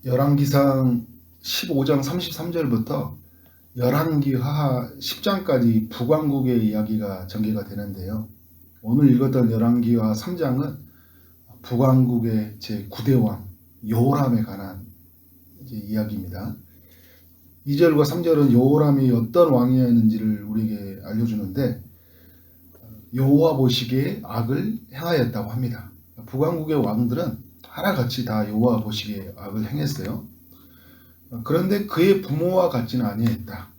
열왕기상 15장 33절부터 열왕기 하하 10장까지 북왕국의 이야기가 전개가 되는데요. 오늘 읽었던 열왕기하 3장은 북왕국의 제9대 왕 여호람에 관한 이야기입니다. 2절과 3절은 여호람이 어떤 왕이었는지를 우리에게 알려주는데 여호와 보시기에 악을 행하였다고 합니다. 북왕국의 왕들은 하나같이 다 여호와 보시기에 악을 행했어요. 그런데 그의 부모와 같지는 아니했다.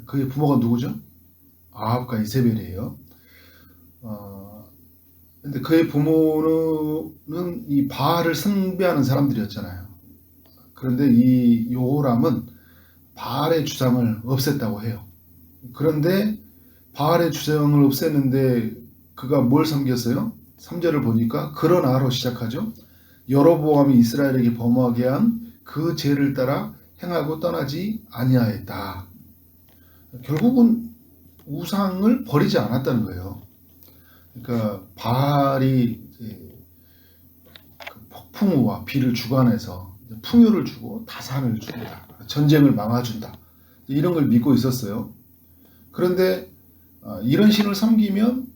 그의 부모가 누구죠? 아합과 이세벨이에요. 근데 그의 부모는 이 바알을 숭배하는 사람들이었잖아요. 그런데 이 여호람은 바알의 주상을 없앴다고 해요. 그런데 바알의 주상을 없앴는데 그가 뭘 섬겼어요? 3절을 보니까 그러나로 시작하죠. 여로보암이 이스라엘에게 범하게 한 그 죄를 따라 행하고 떠나지 아니하였다. 결국은 우상을 버리지 않았다는 거예요. 그러니까 바알이 폭풍우와 비를 주관해서 풍요를 주고 다산을 준다. 전쟁을 막아준다. 이런 걸 믿고 있었어요. 그런데 이런 신을 섬기면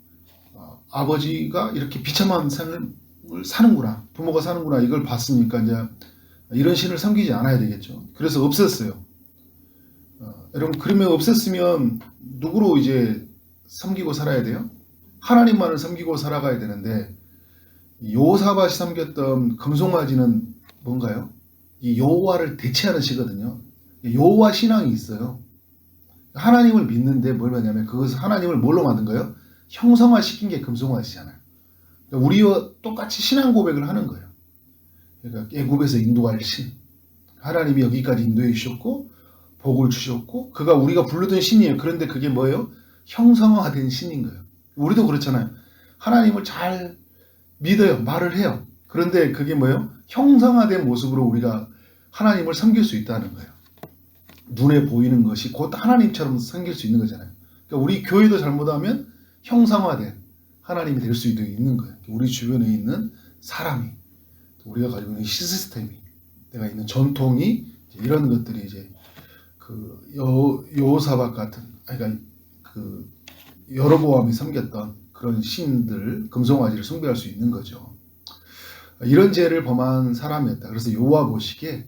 아버지가 이렇게 비참한 삶을 사는구나. 부모가 사는구나. 이걸 봤으니까 이제 이런 신을 섬기지 않아야 되겠죠. 그래서 없앴어요. 여러분, 그러면 없앴으면 누구로 이제 섬기고 살아야 돼요? 하나님만을 섬기고 살아가야 되는데 여호사밧이 섬겼던 금송아지는 뭔가요? 이 여호와를 대체하는 시거든요. 여호와 신앙이 있어요. 하나님을 믿는데 뭘 하냐면 그것을 하나님을 뭘로 만든 거예요? 형성화시킨 게 금송아지잖아요. 그러니까 우리와 똑같이 신앙 고백을 하는 거예요. 그러니까 애굽에서 인도할 신, 하나님이 여기까지 인도해 주셨고 복을 주셨고 그가 우리가 부르던 신이에요. 그런데 그게 뭐예요? 형성화된 신인 거예요. 우리도 그렇잖아요. 하나님을 잘 믿어요. 말을 해요. 그런데 그게 뭐예요? 형성화된 모습으로 우리가 하나님을 섬길 수 있다는 거예요. 눈에 보이는 것이 곧 하나님처럼 섬길 수 있는 거잖아요. 그러니까 우리 교회도 잘못하면 형상화된 하나님이 될 수 있는 거예요. 우리 주변에 있는 사람이, 우리가 가지고 있는 시스템이, 내가 있는 전통이, 이런 것들이 이제 그 여호사밧 같은, 그러니까 그 여로보암이 섬겼던 그런 신들, 금송아지를 숭배할 수 있는 거죠. 이런 죄를 범한 사람이었다. 그래서 여호와 보시기에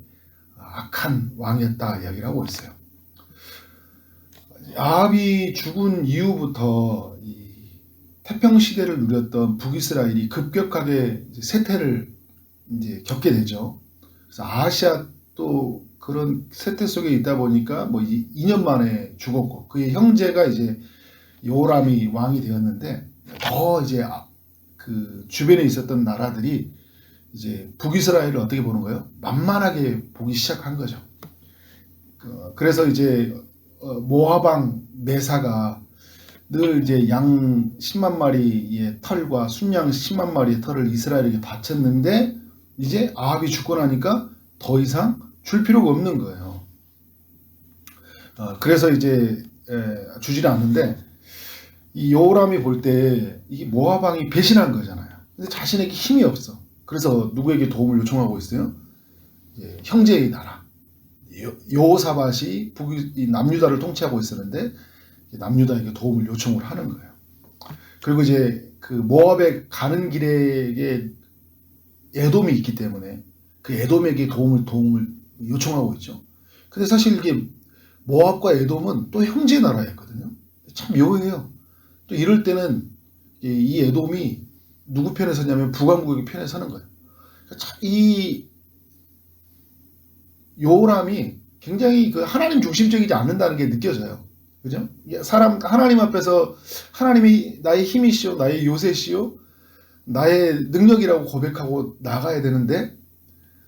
악한 왕이었다 이야기를 하고 있어요. 아합이 죽은 이후부터 이 태평 시대를 누렸던 북이스라엘이 급격하게 이제 쇠퇴를 이제 겪게 되죠. 그래서 아하시아 또 그런 쇠퇴 속에 있다 보니까 뭐 2년 만에 죽었고 그의 형제가 이제 여호람이 왕이 되었는데 더 이제 그 주변에 있었던 나라들이 이제 북이스라엘을 어떻게 보는 거예요? 만만하게 보기 시작한 거죠. 그래서 이제 모아방 메사가 늘 이제 양 10만 마리의 털과 순양 10만 마리의 털을 이스라엘에게 바쳤는데 이제 아합이 죽고 나니까 더 이상 줄 필요가 없는 거예요. 그래서 이제 주지를 않는데 이 여호람이 볼 때 이 모아방이 배신한 거잖아요. 근데 자신에게 힘이 없어. 그래서 누구에게 도움을 요청하고 있어요? 형제의 나라 여호사밧이 남유다를 통치하고 있었는데 남유다에게 도움을 요청을 하는 거예요. 그리고 이제 그 모압에 가는 길에 에돔이 있기 때문에 그 에돔에게 도움을 요청하고 있죠. 근데 사실 이게 모압과 에돔은 또 형제 나라였거든요. 참 묘해요. 또 이럴 때는 이 에돔이 누구 편에 서냐면 북왕국의 편에 서는 거예요. 이 여호람이 굉장히 그 하나님 중심적이지 않는다는 게 느껴져요. 그죠? 하나님 앞에서 하나님이 나의 힘이시오, 나의 요새시오, 나의 능력이라고 고백하고 나가야 되는데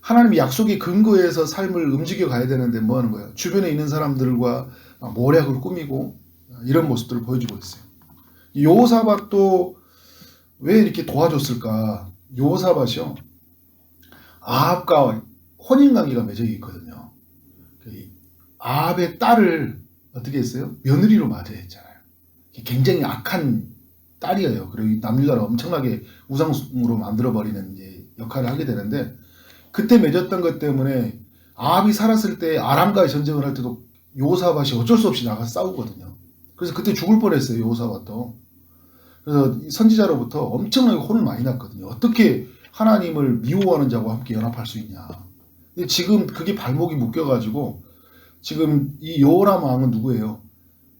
하나님이 약속의 근거에서 삶을 움직여 가야 되는데 뭐 하는 거예요? 주변에 있는 사람들과 모략을 꾸미고 이런 모습들을 보여주고 있어요. 여호사밧도 왜 이렇게 도와줬을까? 여호사밧이요. 아합과 혼인관계가 맺어 있거든요. 아합의 딸을 어떻게 했어요? 며느리로 맞이했잖아요. 굉장히 악한 딸이에요. 그리고 남유다를 엄청나게 우상으로 만들어버리는 이제 역할을 하게 되는데 그때 맺었던 것 때문에 아합이 살았을 때 아람과의 전쟁을 할 때도 여호사밧이 어쩔 수 없이 나가서 싸우거든요. 그래서 그때 죽을 뻔했어요, 여호사밧도. 그래서 선지자로부터 엄청나게 혼을 많이 났거든요. 어떻게 하나님을 미워하는 자와 함께 연합할 수 있냐. 근데 지금 그게 발목이 묶여가지고 지금 이 여호람 왕은 누구예요?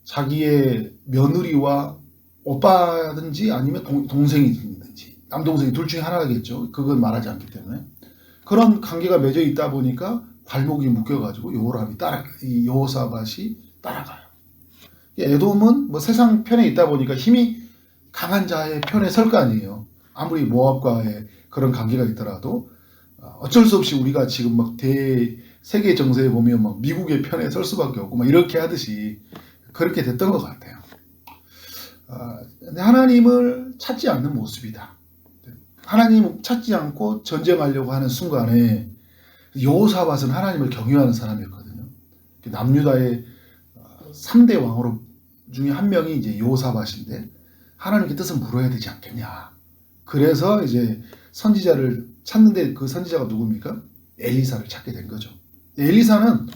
자기의 며느리와 오빠든지 아니면 동생이든지 남동생이 둘 중에 하나겠죠. 그건 말하지 않기 때문에 그런 관계가 맺어 있다 보니까 발목이 묶여가지고 이 여호사밧이 따라가요. 에돔은 뭐 세상 편에 있다 보니까 힘이 강한 자의 편에 설 거 아니에요. 아무리 모압과의 그런 관계가 있더라도 어쩔 수 없이 우리가 지금 막 세계 정세에 보면 막 미국의 편에 설 수밖에 없고 막 이렇게 하듯이 그렇게 됐던 것 같아요. 근데 하나님을 찾지 않는 모습이다. 하나님 찾지 않고 전쟁하려고 하는 순간에 여호사밧은 하나님을 경외하는 사람이었거든요. 남유다의 3대 왕으로 중에 한 명이 이제 여호사밧인데 하나님께 뜻을 물어야 되지 않겠냐. 그래서 이제 선지자를 찾는데 그 선지자가 누굽니까? 엘리사를 찾게 된 거죠. 엘리사는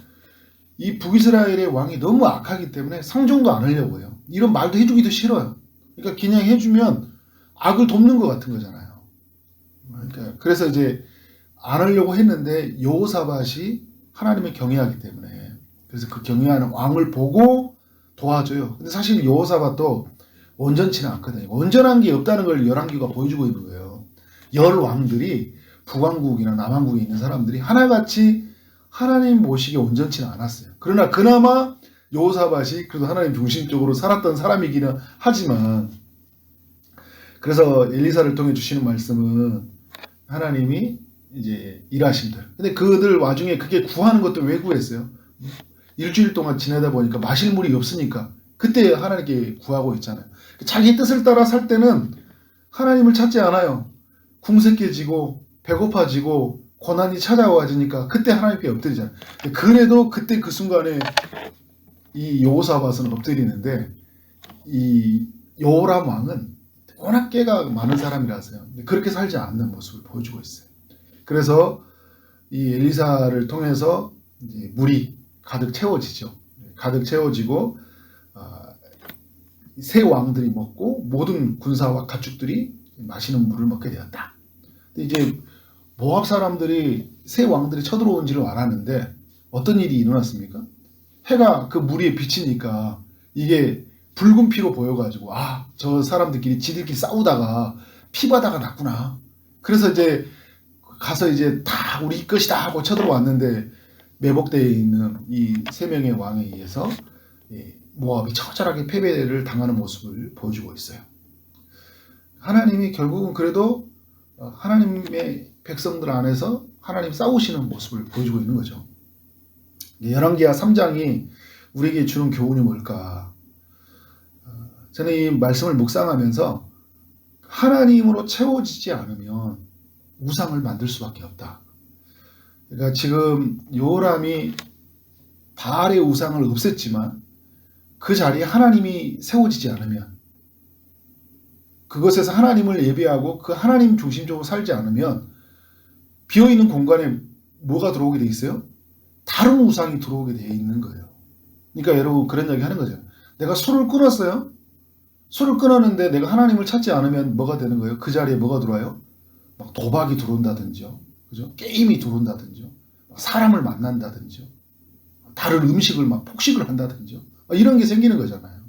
이 북이스라엘의 왕이 너무 악하기 때문에 상종도 안 하려고 해요. 이런 말도 해주기도 싫어요. 그러니까 그냥 해주면 악을 돕는 것 같은 거잖아요. 그러니까 그래서 이제 안 하려고 했는데 여호사밧이 하나님을 경외하기 때문에 그래서 그 경외하는 왕을 보고 도와줘요. 근데 사실 여호사밧도 온전치는 않거든요. 온전한 게 없다는 걸 열왕기가 보여주고 있는 거예요. 열 왕들이 북왕국이나 남왕국에 있는 사람들이 하나같이 하나님 모시기 온전치는 않았어요. 그러나 그나마 여호사밧이 그래도 하나님 중심적으로 살았던 사람이기는 하지만 그래서 엘리사를 통해 주시는 말씀은 하나님이 이제 일하심들. 근데 그들 와중에 그게 구하는 것도 왜 구했어요? 일주일 동안 지내다 보니까 마실 물이 없으니까 그때 하나님께 구하고 있잖아요. 자기 뜻을 따라 살 때는 하나님을 찾지 않아요. 궁색해지고 배고파지고 고난이 찾아와지니까 그때 하나님께 엎드리잖아요. 그래도 그때 그 순간에 이 여호사밧은 엎드리는데 이 여호람 왕은 워낙 깨가 많은 사람이라서요. 그렇게 살지 않는 모습을 보여주고 있어요. 그래서 이 엘리사를 통해서 이제 물이 가득 채워지죠. 가득 채워지고 새 왕들이 먹고 모든 군사와 가축들이 마시는 물을 먹게 되었다. 근데 이제 모압 사람들이 새 왕들이 쳐들어온 지를 알았는데 어떤 일이 일어났습니까? 해가 그 물 위에 비치니까 이게 붉은 피로 보여가지고 저 사람들끼리 지들끼리 싸우다가 피바다가 났구나. 그래서 이제 가서 이제 다 우리 것이다 하고 쳐들어왔는데 매복대에 있는 이 세 명의 왕에 의해서 모압이 처절하게 패배를 당하는 모습을 보여주고 있어요. 하나님이 결국은 그래도 하나님의 백성들 안에서 하나님 싸우시는 모습을 보여주고 있는 거죠. 열왕기하 3장이 우리에게 주는 교훈이 뭘까? 저는 이 말씀을 묵상하면서 하나님으로 채워지지 않으면 우상을 만들 수밖에 없다. 그러니까 지금 여호람이 바알의 우상을 없앴지만 그 자리에 하나님이 세워지지 않으면 그것에서 하나님을 예배하고 그 하나님 중심적으로 살지 않으면 비어있는 공간에 뭐가 들어오게 돼 있어요? 다른 우상이 들어오게 돼 있는 거예요. 그러니까 여러분 그런 이야기 하는 거죠. 내가 술을 끊었어요. 술을 끊었는데 내가 하나님을 찾지 않으면 뭐가 되는 거예요? 그 자리에 뭐가 들어와요? 막 도박이 들어온다든지요. 그죠? 게임이 들어온다든지요. 사람을 만난다든지요. 다른 음식을 막 폭식을 한다든지요. 이런 게 생기는 거잖아요.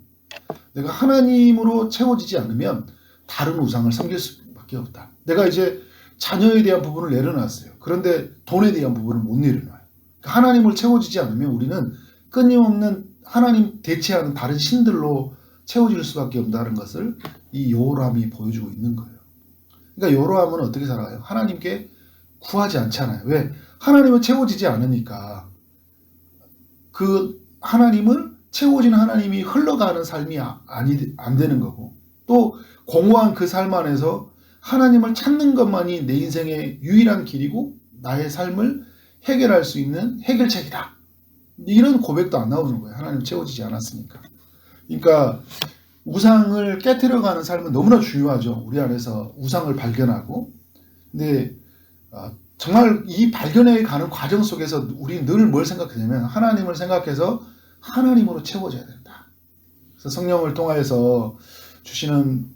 내가 하나님으로 채워지지 않으면 다른 우상을 섬길 수밖에 없다. 내가 이제 자녀에 대한 부분을 내려놨어요. 그런데 돈에 대한 부분을 못 내려놔요. 그러니까 하나님을 채워지지 않으면 우리는 끊임없는 하나님 대체하는 다른 신들로 채워질 수밖에 없다는 것을 이 여호람이 보여주고 있는 거예요. 그러니까 여호람은 어떻게 살아요? 하나님께 구하지 않잖아요. 왜? 하나님은 채워지지 않으니까 그 하나님을 채워지는 하나님이 흘러가는 삶이 안 되는 거고 또 공허한 그 삶 안에서 하나님을 찾는 것만이 내 인생의 유일한 길이고 나의 삶을 해결할 수 있는 해결책이다. 이런 고백도 안 나오는 거예요. 하나님 채워지지 않았으니까. 그러니까 우상을 깨트려가는 삶은 너무나 중요하죠. 우리 안에서 우상을 발견하고 근데 정말 이 발견해 가는 과정 속에서 우리 늘 뭘 생각하냐면 하나님을 생각해서 하나님으로 채워져야 된다. 그래서 성령을 통하여서 주시는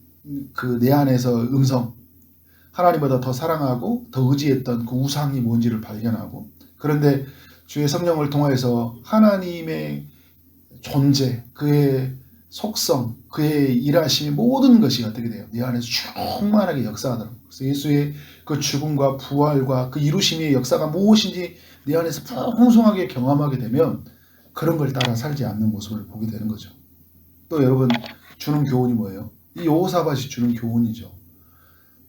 그 내 안에서 음성, 하나님보다 더 사랑하고 더 의지했던 그 우상이 뭔지를 발견하고, 그런데 주의 성령을 통하여서 하나님의 존재, 그의 속성, 그의 일하심이 모든 것이 어떻게 돼요? 내 안에서 충만하게 역사하더라고요. 그래서 예수의 그 죽음과 부활과 그 이루심의 역사가 무엇인지 내 안에서 풍성하게 경험하게 되면 그런 걸 따라 살지 않는 모습을 보게 되는 거죠. 또 여러분, 주는 교훈이 뭐예요? 이 여호사밧이 주는 교훈이죠.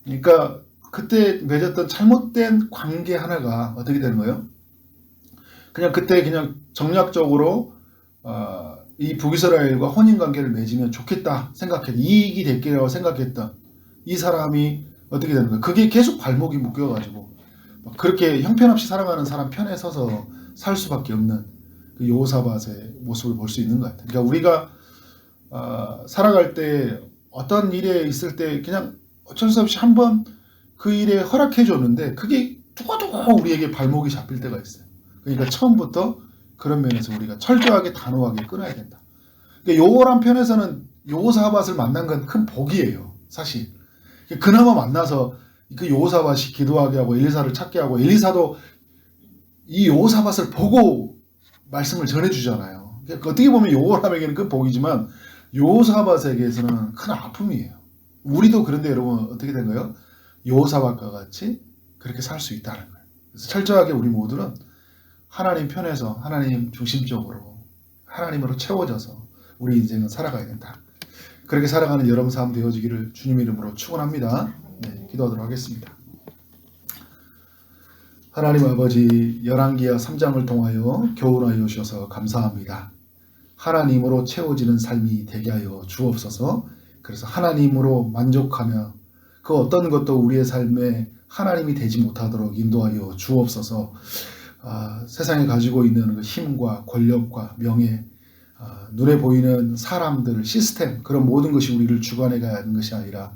그러니까 그때 맺었던 잘못된 관계 하나가 어떻게 되는 거예요? 그냥 그때 그냥 정략적으로 이 북이스라엘과 혼인관계를 맺으면 좋겠다 생각했던, 이익이 될 거라고 생각했던 이 사람이 어떻게 되는 거예요? 그게 계속 발목이 묶여가지고 그렇게 형편없이 살아가는 사람 편에 서서 살 수밖에 없는 그 여호사밧의 모습을 볼 수 있는 것 같아요. 그러니까 우리가 살아갈 때 어떤 일에 있을 때 그냥 어쩔 수 없이 한번 그 일에 허락해 줬는데 그게 두고두고 우리에게 발목이 잡힐 때가 있어요. 그러니까 처음부터 그런 면에서 우리가 철저하게 단호하게 끊어야 된다. 그러니까 요거란 편에서는 여호사밧을 만난 건 큰 복이에요. 사실 그나마 만나서 그 여호사밧이 기도하게 하고 엘리사를 찾게 하고, 엘리사도 이 여호사밧을 보고 말씀을 전해주잖아요. 그러니까 어떻게 보면 여호람에게는 큰 복이지만 여호사밧에게서는 큰 아픔이에요. 우리도 그런데 여러분 어떻게 된 거예요? 여호사밧과 같이 그렇게 살 수 있다는 거예요. 그래서 철저하게 우리 모두는 하나님 편에서 하나님 중심적으로 하나님으로 채워져서 우리 인생은 살아가야 된다. 그렇게 살아가는 여러분 삶 되어지기를 주님 이름으로 축원합니다. 네, 기도하도록 하겠습니다. 하나님 아버지, 열왕기하 3장을 통하여 교훈하여 주셔서 감사합니다. 하나님으로 채워지는 삶이 되게 하여 주옵소서. 그래서 하나님으로 만족하며 그 어떤 것도 우리의 삶에 하나님이 되지 못하도록 인도하여 주옵소서. 세상에 가지고 있는 그 힘과 권력과 명예, 눈에 보이는 사람들, 시스템, 그런 모든 것이 우리를 주관해 가는 것이 아니라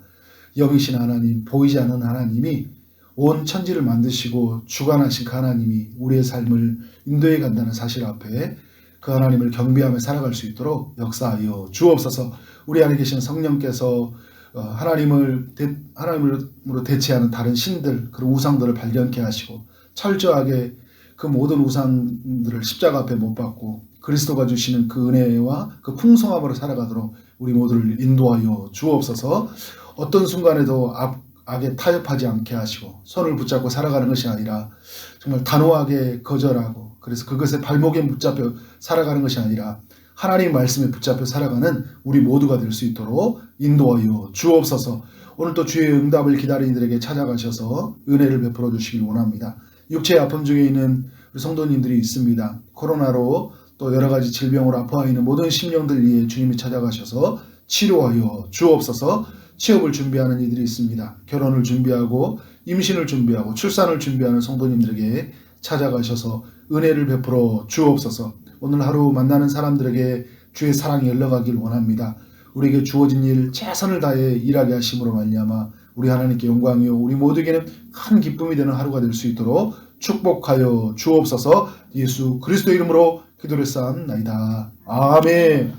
영이신 하나님, 보이지 않는 하나님이 온 천지를 만드시고 주관하신 그 하나님이 우리의 삶을 인도해 간다는 사실 앞에 그 하나님을 경배하며 살아갈 수 있도록 역사하여 주옵소서. 우리 안에 계신 성령께서 하나님으로 대체하는 다른 신들, 그런 우상들을 발견케 하시고 철저하게 그 모든 우상들을 십자가 앞에 못 박고 그리스도가 주시는 그 은혜와 그 풍성함으로 살아가도록 우리 모두를 인도하여 주옵소서. 어떤 순간에도 악에 타협하지 않게 하시고 손을 붙잡고 살아가는 것이 아니라 정말 단호하게 거절하고, 그래서 그것에 발목에 붙잡혀 살아가는 것이 아니라 하나님 말씀에 붙잡혀 살아가는 우리 모두가 될 수 있도록 인도하여 주옵소서. 오늘도 주의 응답을 기다리는 이들에게 찾아가셔서 은혜를 베풀어 주시길 원합니다. 육체의 아픔 중에 있는 우리 성도님들이 있습니다. 코로나로 또 여러 가지 질병으로 아파하고 있는 모든 심령들 위해 주님이 찾아가셔서 치료하여 주옵소서. 취업을 준비하는 이들이 있습니다. 결혼을 준비하고 임신을 준비하고 출산을 준비하는 성도님들에게 찾아가셔서 은혜를 베풀어 주옵소서. 오늘 하루 만나는 사람들에게 주의 사랑이 흘러가길 원합니다. 우리에게 주어진 일 최선을 다해 일하게 하심으로 말미암아 우리 하나님께 영광이요 우리 모두에게는 큰 기쁨이 되는 하루가 될 수 있도록 축복하여 주옵소서. 예수 그리스도 이름으로 기도를 쌓나이다. 아멘.